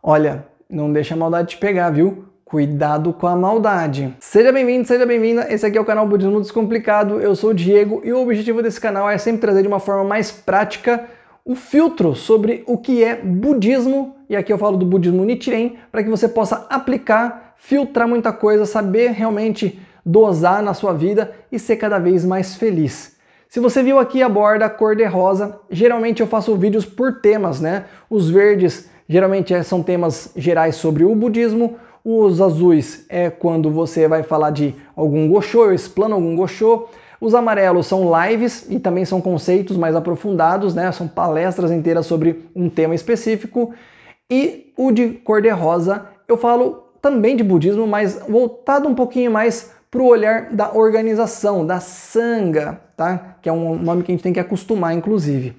Olha, não deixa a maldade te pegar, viu? Cuidado com a maldade. Seja bem-vindo, seja bem-vinda. Esse aqui é o canal Budismo Descomplicado. Eu sou o Diego e o objetivo desse canal é sempre trazer de uma forma mais prática o filtro sobre o que é budismo. E aqui eu falo do budismo Nichiren, para que você possa aplicar, filtrar muita coisa, saber realmente dosar na sua vida e ser cada vez mais feliz. Se você viu aqui a borda cor-de-rosa, geralmente eu faço vídeos por temas, né? Os verdes geralmente são temas gerais sobre o budismo. Os azuis é quando você vai falar de algum Gosho, eu explano algum Gosho. Os amarelos são lives e também são conceitos mais aprofundados, né? São palestras inteiras sobre um tema específico. E o de cor-de-rosa eu falo também de budismo, mas voltado um pouquinho mais para o olhar da organização, da Sangha, tá? Que é um nome que a gente tem que acostumar, inclusive.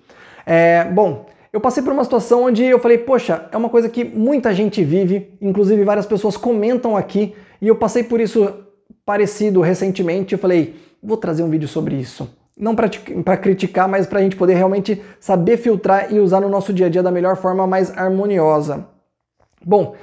Bom, eu passei por uma situação onde eu falei, poxa, é uma coisa que muita gente vive, inclusive várias pessoas comentam aqui, e eu passei por isso parecido recentemente, eu falei, vou trazer um vídeo sobre isso. Não para criticar, mas para a gente poder realmente saber filtrar e usar no nosso dia a dia da melhor forma, mais harmoniosa. Bom,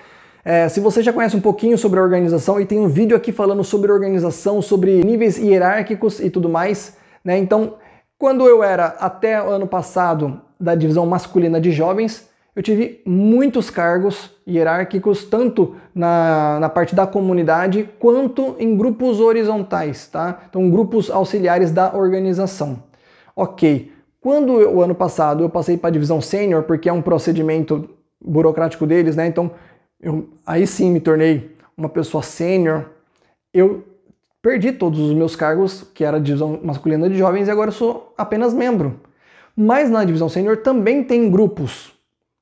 se você já conhece um pouquinho sobre a organização, e tem um vídeo aqui falando sobre organização, sobre níveis hierárquicos e tudo mais, né? Então, quando eu era, até o ano passado, da divisão masculina de jovens, eu tive muitos cargos hierárquicos, tanto na parte da comunidade, quanto em grupos horizontais, tá? Então, grupos auxiliares da organização. Ok, quando o ano passado eu passei para a divisão sênior, porque é um procedimento burocrático deles, né? Então, aí sim me tornei uma pessoa sênior, eu perdi todos os meus cargos, que era a divisão masculina de jovens, e agora eu sou apenas membro. Mas na divisão sênior também tem grupos.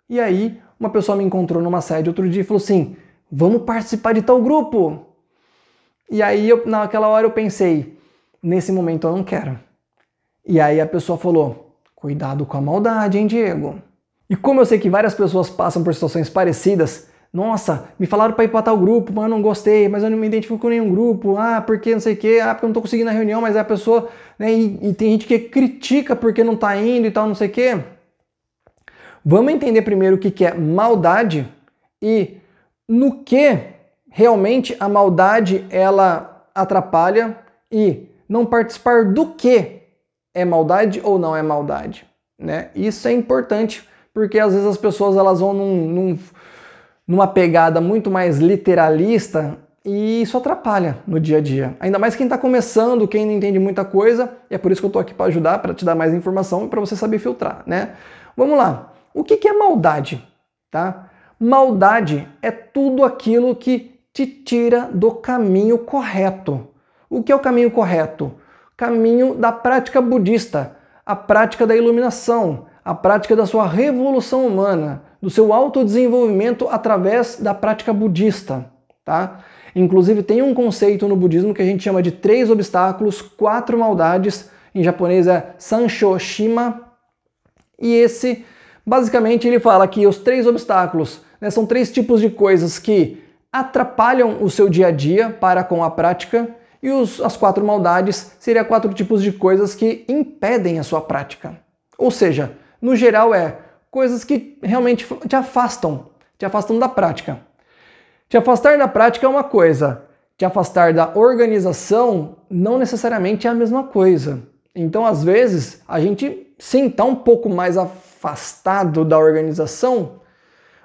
E aí uma pessoa me encontrou numa sede outro dia e falou assim, vamos participar de tal grupo. E aí naquela hora eu pensei, nesse momento eu não quero. E aí a pessoa falou, cuidado com a maldade, hein, Diego? E como eu sei que várias pessoas passam por situações parecidas, nossa, me falaram para ir para tal grupo, mas eu não gostei, mas eu não me identifico com nenhum grupo, porque não sei o quê, porque eu não tô conseguindo na reunião, mas é a pessoa, né, e tem gente que critica porque não tá indo e tal, não sei o quê. Vamos entender primeiro o que é maldade e no que realmente a maldade ela atrapalha e não participar do que é maldade ou não é maldade, né? Isso é importante porque às vezes as pessoas elas vão numa pegada muito mais literalista e isso atrapalha no dia a dia. Ainda mais quem está começando, quem não entende muita coisa, e é por isso que eu estou aqui para ajudar, para te dar mais informação e para você saber filtrar, né? Vamos lá. O que é maldade? Tá? Maldade é tudo aquilo que te tira do caminho correto. O que é o caminho correto? Caminho da prática budista, a prática da iluminação, a prática da sua revolução humana, do seu autodesenvolvimento através da prática budista, tá? Inclusive tem um conceito no budismo que a gente chama de 3 obstáculos, 4 maldades, em japonês é Sansho-shima, e esse, basicamente, ele fala que os 3 obstáculos, né, são 3 tipos de coisas que atrapalham o seu dia a dia para com a prática, e as 4 maldades seriam 4 tipos de coisas que impedem a sua prática. Ou seja, no geral coisas que realmente te afastam da prática. Te afastar da prática é uma coisa, te afastar da organização não necessariamente é a mesma coisa. Então, às vezes, a gente sim está um pouco mais afastado da organização,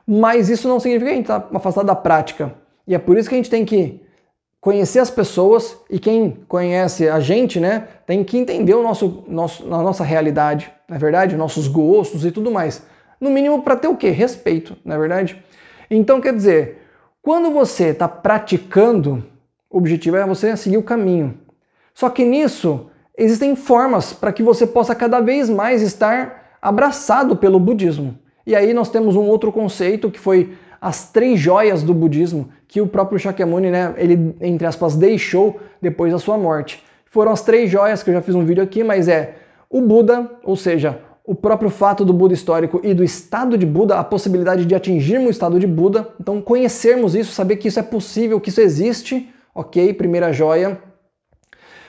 mas isso não significa que a gente está afastado da prática. E é por isso que a gente tem que conhecer as pessoas e quem conhece a gente, né, tem que entender a nossa realidade, na verdade, nossos gostos e tudo mais. No mínimo para ter o quê? Respeito, na verdade. Então, quer dizer, quando você está praticando, o objetivo é você seguir o caminho. Só que nisso, existem formas para que você possa cada vez mais estar abraçado pelo budismo. E aí nós temos um outro conceito que foi as 3 joias do budismo, que o próprio Shakyamuni, né, ele, entre aspas, deixou depois da sua morte. Foram as 3 joias, que eu já fiz um vídeo aqui, mas o Buda, ou seja, o próprio fato do Buda histórico e do estado de Buda, a possibilidade de atingirmos o estado de Buda, então conhecermos isso, saber que isso é possível, que isso existe, ok? Primeira joia.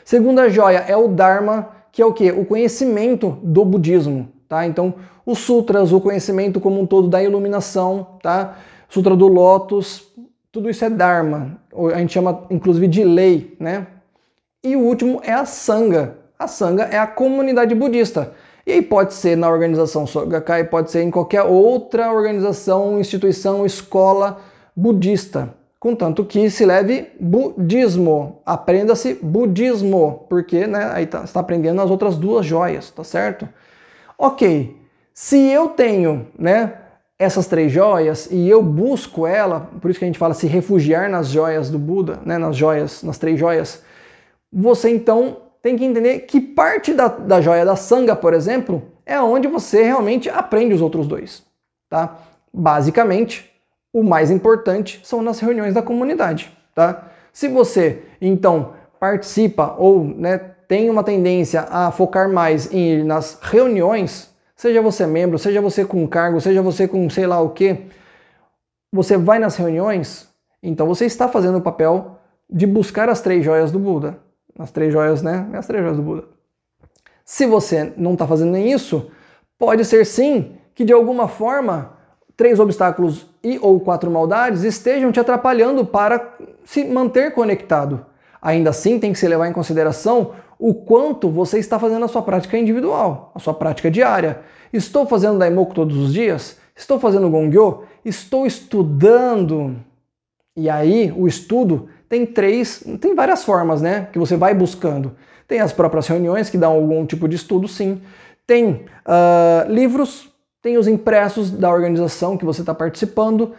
Segunda joia é o Dharma, que é o quê? O conhecimento do budismo, tá? Então, os sutras, o conhecimento como um todo da iluminação, tá? Sutra do Lótus, tudo isso é Dharma, a gente chama inclusive de lei, né? E o último é a Sangha. A Sangha é a comunidade budista. E aí pode ser na organização Sogakai, pode ser em qualquer outra organização, instituição, escola budista. Contanto que se leve budismo. Aprenda-se budismo, porque né, aí você está aprendendo as outras duas joias, tá certo? Ok, se eu tenho né, essas 3 joias e eu busco ela, por isso que a gente fala se refugiar nas joias do Buda, né, nas 3 joias, você então tem que entender que parte da joia da Sangha, por exemplo, é onde você realmente aprende os outros 2. Tá? Basicamente, o mais importante são nas reuniões da comunidade. Tá? Se você, então, participa ou né, tem uma tendência a focar mais em ir nas reuniões, seja você membro, seja você com cargo, seja você com sei lá o que, você vai nas reuniões, então você está fazendo o papel de buscar as 3 joias do Buda. As 3 joias, né? As 3 joias do Buda. Se você não está fazendo nem isso, pode ser sim que de alguma forma 3 obstáculos e ou 4 maldades estejam te atrapalhando para se manter conectado. Ainda assim, tem que se levar em consideração o quanto você está fazendo a sua prática individual, a sua prática diária. Estou fazendo Daimoku todos os dias? Estou fazendo Gongyo? Estou estudando? E aí, o estudo tem várias formas, né, que você vai buscando. Tem as próprias reuniões que dão algum tipo de estudo, sim. Tem livros, tem os impressos da organização que você está participando,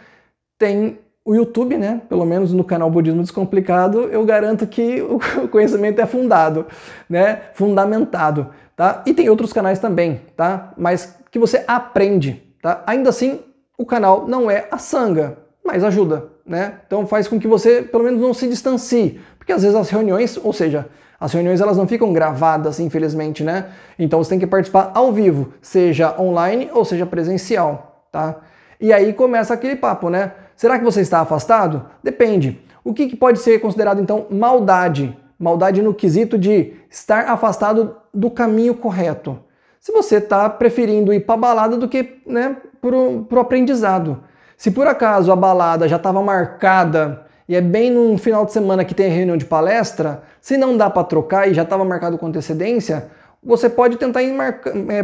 tem o YouTube, né, pelo menos no canal Budismo Descomplicado, eu garanto que o conhecimento é fundado, né, fundamentado, tá? E tem outros canais também, tá? Mas que você aprende, tá? Ainda assim, o canal não é a Sangha, mas ajuda, né? Então faz com que você, pelo menos, não se distancie, porque às vezes as reuniões, ou seja, as reuniões elas não ficam gravadas, infelizmente, né? Então você tem que participar ao vivo, seja online ou seja presencial, tá? E aí começa aquele papo, né? Será que você está afastado? Depende. O que pode ser considerado, então, maldade? Maldade no quesito de estar afastado do caminho correto. Se você está preferindo ir para a balada do que né, para o aprendizado. Se por acaso a balada já estava marcada e é bem num final de semana que tem reunião de palestra, se não dá para trocar e já estava marcado com antecedência, você pode tentar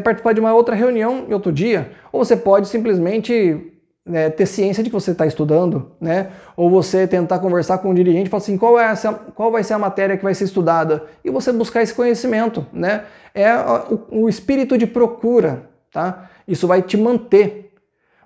participar de uma outra reunião em outro dia, ou você pode simplesmente ter ciência de que você está estudando, né? Ou você tentar conversar com o dirigente e falar assim, qual vai ser a matéria que vai ser estudada? E você buscar esse conhecimento, né? É o espírito de procura, tá? Isso vai te manter.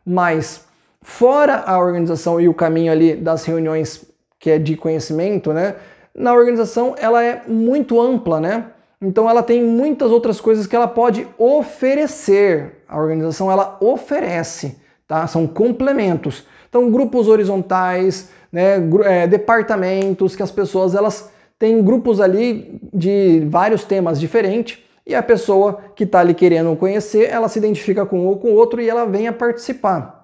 Mas fora a organização e o caminho ali das reuniões que é de conhecimento, né? Na organização ela é muito ampla, né? Então ela tem muitas outras coisas que ela pode oferecer. A organização ela oferece, tá? São complementos. Então grupos horizontais, né? Departamentos que as pessoas elas têm grupos ali de vários temas diferentes e a pessoa que está ali querendo conhecer, ela se identifica com um ou com o outro e ela vem a participar.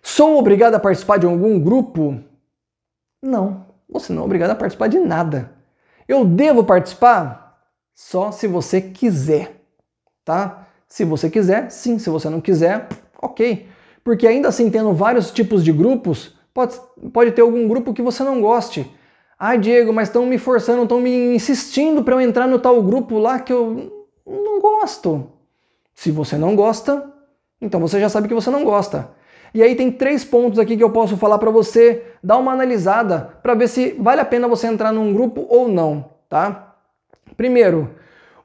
Sou obrigado a participar de algum grupo? Não, você não é obrigado a participar de nada. Eu devo participar? Só se você quiser, tá? Se você quiser, sim. Se você não quiser, ok. Porque ainda assim, tendo vários tipos de grupos, pode ter algum grupo que você não goste. Ah, Diego, mas estão me forçando, estão me insistindo para eu entrar no tal grupo lá que eu não gosto. Se você não gosta, então você já sabe que você não gosta. E aí tem 3 pontos aqui que eu posso falar para você dar uma analisada para ver se vale a pena você entrar num grupo ou não, tá? Primeiro,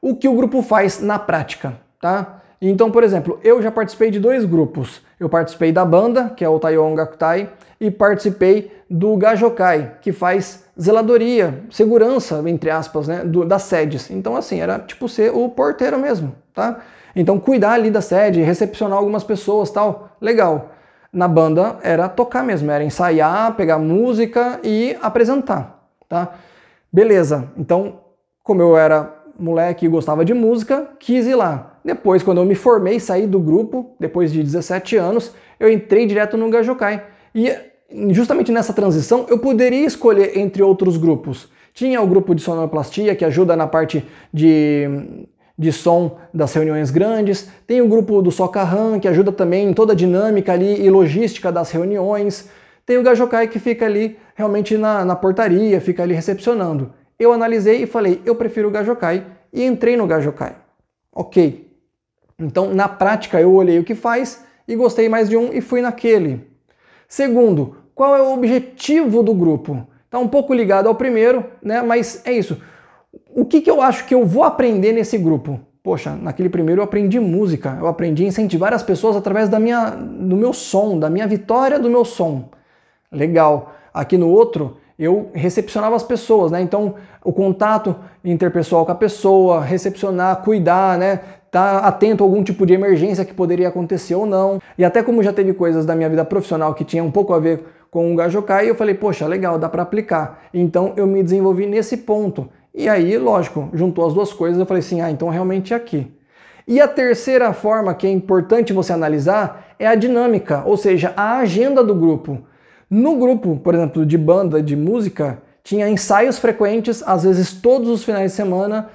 o que o grupo faz na prática, tá? Então, por exemplo, eu já participei de 2 grupos. Eu participei da banda, que é o Taiwan Gakutai, e participei do Gajokai, que faz zeladoria, segurança, entre aspas, né, das sedes. Então, assim, era tipo ser o porteiro mesmo, tá? Então, cuidar ali da sede, recepcionar algumas pessoas, tal, legal. Na banda era tocar mesmo, era ensaiar, pegar música e apresentar, tá? Beleza, então, como eu era moleque e gostava de música, quis ir lá. Depois, quando eu me formei, saí do grupo, depois de 17 anos, eu entrei direto no Gajokai. E justamente nessa transição, eu poderia escolher entre outros grupos. Tinha o grupo de sonoplastia, que ajuda na parte de de som das reuniões grandes, tem o grupo do Socarran, que ajuda também em toda a dinâmica ali e logística das reuniões, tem o Gajokai que fica ali realmente na portaria, fica ali recepcionando. Eu analisei e falei, eu prefiro o Gajokai e entrei no Gajokai. Ok. Então, na prática, eu olhei o que faz e gostei mais de um e fui naquele. Segundo, qual é o objetivo do grupo? Está um pouco ligado ao primeiro, né? Mas é isso. O que eu acho que eu vou aprender nesse grupo? Poxa, naquele primeiro eu aprendi música, eu aprendi a incentivar as pessoas através do meu som, da minha vitória do meu som. Legal. Aqui no outro, eu recepcionava as pessoas, né? Então, o contato interpessoal com a pessoa, recepcionar, cuidar, né? Tá atento a algum tipo de emergência que poderia acontecer ou não. E até como já teve coisas da minha vida profissional que tinha um pouco a ver com o Gajokai, eu falei, poxa, legal, dá para aplicar. Então, eu me desenvolvi nesse ponto. E aí, lógico, juntou as duas coisas, eu falei assim, então realmente é aqui. E a terceira forma que é importante você analisar é a dinâmica, ou seja, a agenda do grupo. No grupo, por exemplo, de banda, de música, tinha ensaios frequentes, às vezes todos os finais de semana,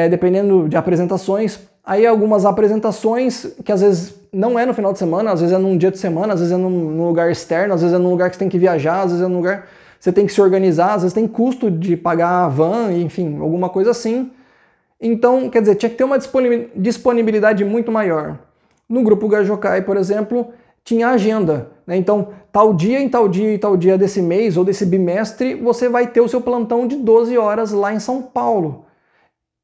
dependendo de apresentações. Aí algumas apresentações que às vezes não é no final de semana, às vezes é num dia de semana, às vezes é num lugar externo, às vezes é num lugar que você tem que viajar, às vezes é num lugar que você tem que se organizar, às vezes tem custo de pagar a van, enfim, alguma coisa assim. Então, quer dizer, tinha que ter uma disponibilidade muito maior. No grupo Gajokai, por exemplo, tinha agenda, né? Então, tal dia, em tal dia e tal dia desse mês ou desse bimestre, você vai ter o seu plantão de 12 horas lá em São Paulo.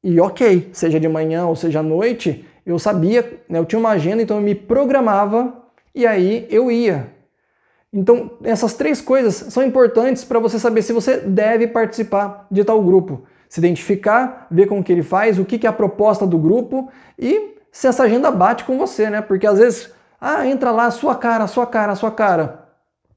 E ok, seja de manhã ou seja à noite, eu sabia, né, eu tinha uma agenda, então eu me programava e aí eu ia. Então, essas três coisas são importantes para você saber se você deve participar de tal grupo. Se identificar, ver com o que ele faz, o que é a proposta do grupo e se essa agenda bate com você, né? Porque às vezes, entra lá, sua cara, sua cara, sua cara.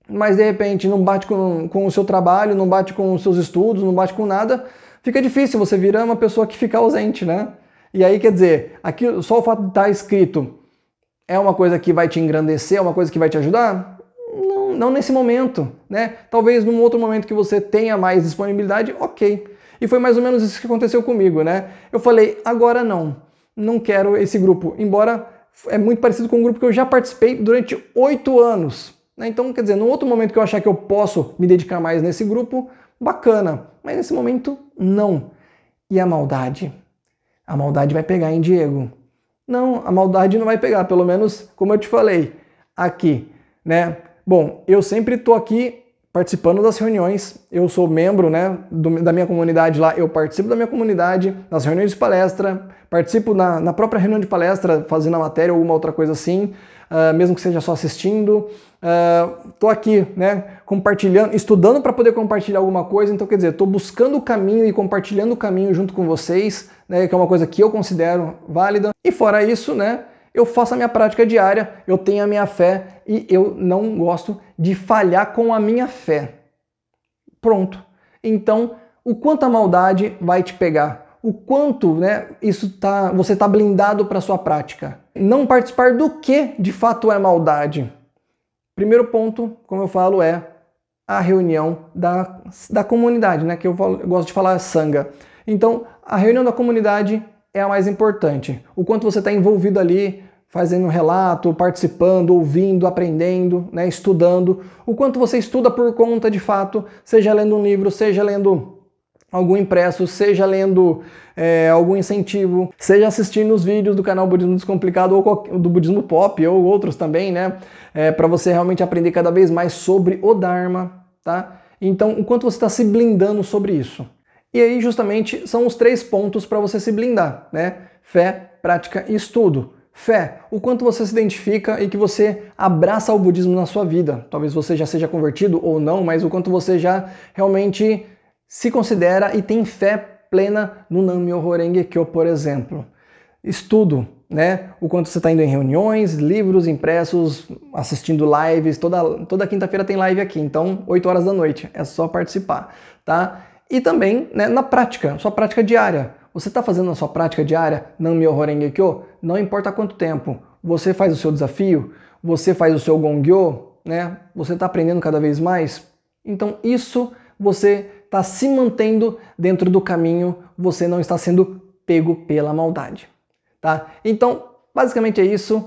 Mas de repente não bate com o seu trabalho, não bate com os seus estudos, não bate com nada. Fica difícil, você virar uma pessoa que fica ausente, né? E aí, quer dizer, aqui, só o fato de estar escrito é uma coisa que vai te engrandecer, é uma coisa que vai te ajudar? Não nesse momento, né? Talvez num outro momento que você tenha mais disponibilidade, ok. E foi mais ou menos isso que aconteceu comigo, né? Eu falei, agora não quero esse grupo, embora é muito parecido com um grupo que eu já participei durante 8 anos. Né? Então, quer dizer, num outro momento que eu achar que eu posso me dedicar mais nesse grupo, bacana. Mas nesse momento, não. E a maldade? A maldade vai pegar, hein, Diego? Não, a maldade não vai pegar, pelo menos como eu te falei aqui, né? Bom, eu sempre estou aqui participando das reuniões, eu sou membro, né, da minha comunidade lá, eu participo da minha comunidade, nas reuniões de palestra, participo na própria reunião de palestra, fazendo a matéria ou alguma outra coisa assim, mesmo que seja só assistindo. Estou aqui, né, compartilhando, estudando para poder compartilhar alguma coisa, então quer dizer, estou buscando o caminho e compartilhando o caminho junto com vocês, né, que é uma coisa que eu considero válida. E fora isso, né, eu faço a minha prática diária, eu tenho a minha fé e eu não gosto de falhar com a minha fé. Pronto. Então, o quanto a maldade vai te pegar? O quanto, né, você está blindado para a sua prática? Não participar do que de fato é maldade? Primeiro ponto, como eu falo, é a reunião da comunidade, né, que eu gosto de falar Sangha. Então, a reunião da comunidade é a mais importante. O quanto você está envolvido ali, fazendo relato, participando, ouvindo, aprendendo, né, estudando. O quanto você estuda por conta de fato, seja lendo um livro, seja lendo algum impresso, seja lendo algum incentivo, seja assistindo os vídeos do canal Budismo Descomplicado ou do Budismo Pop ou outros também, né, para você realmente aprender cada vez mais sobre o Dharma, tá? Então, o quanto você está se blindando sobre isso. E aí, justamente, são os 3 pontos para você se blindar, né? Fé, prática e estudo. Fé, o quanto você se identifica e que você abraça o budismo na sua vida. Talvez você já seja convertido ou não, mas o quanto você já realmente se considera e tem fé plena no Nam-myoho Renge Kyo, por exemplo. Estudo, né? O quanto você está indo em reuniões, livros impressos, assistindo lives. Toda quinta-feira tem live aqui, então 8 horas da noite, é só participar, tá? E também, né, na prática, sua prática diária. Você está fazendo a sua prática diária, Nam-myoho Renge Kyo, não importa quanto tempo. Você faz o seu desafio, você faz o seu Gongyo, né? Você está aprendendo cada vez mais. Então isso você está se mantendo dentro do caminho, você não está sendo pego pela maldade, tá? Então, basicamente é isso.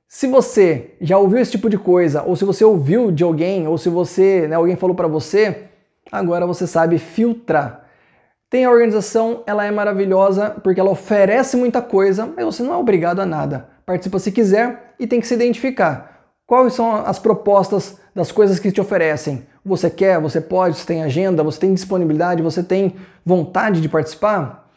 Se você já ouviu esse tipo de coisa, ou se você ouviu de alguém, ou se você, alguém falou para você, agora você sabe filtrar. Tem a organização, ela é maravilhosa porque ela oferece muita coisa, mas você não é obrigado a nada. Participa se quiser e tem que se identificar. Quais são as propostas das coisas que te oferecem? Você quer, você pode, você tem agenda, você tem disponibilidade, você tem vontade de participar?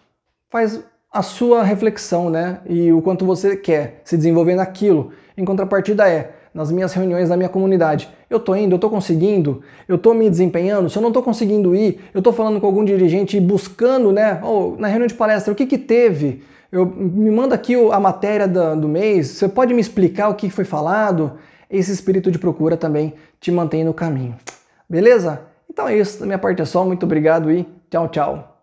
Faz a sua reflexão, né? E o quanto você quer se desenvolver naquilo. Em contrapartida nas minhas reuniões da minha comunidade, eu tô indo, eu tô conseguindo, eu tô me desempenhando, se eu não tô conseguindo ir, eu tô falando com algum dirigente e buscando, né? Na reunião de palestra, o que teve? Me manda aqui a matéria do mês, você pode me explicar o que foi falado? Esse espírito de procura também te mantém no caminho. Beleza? Então é isso, da minha parte é só, muito obrigado e tchau, tchau.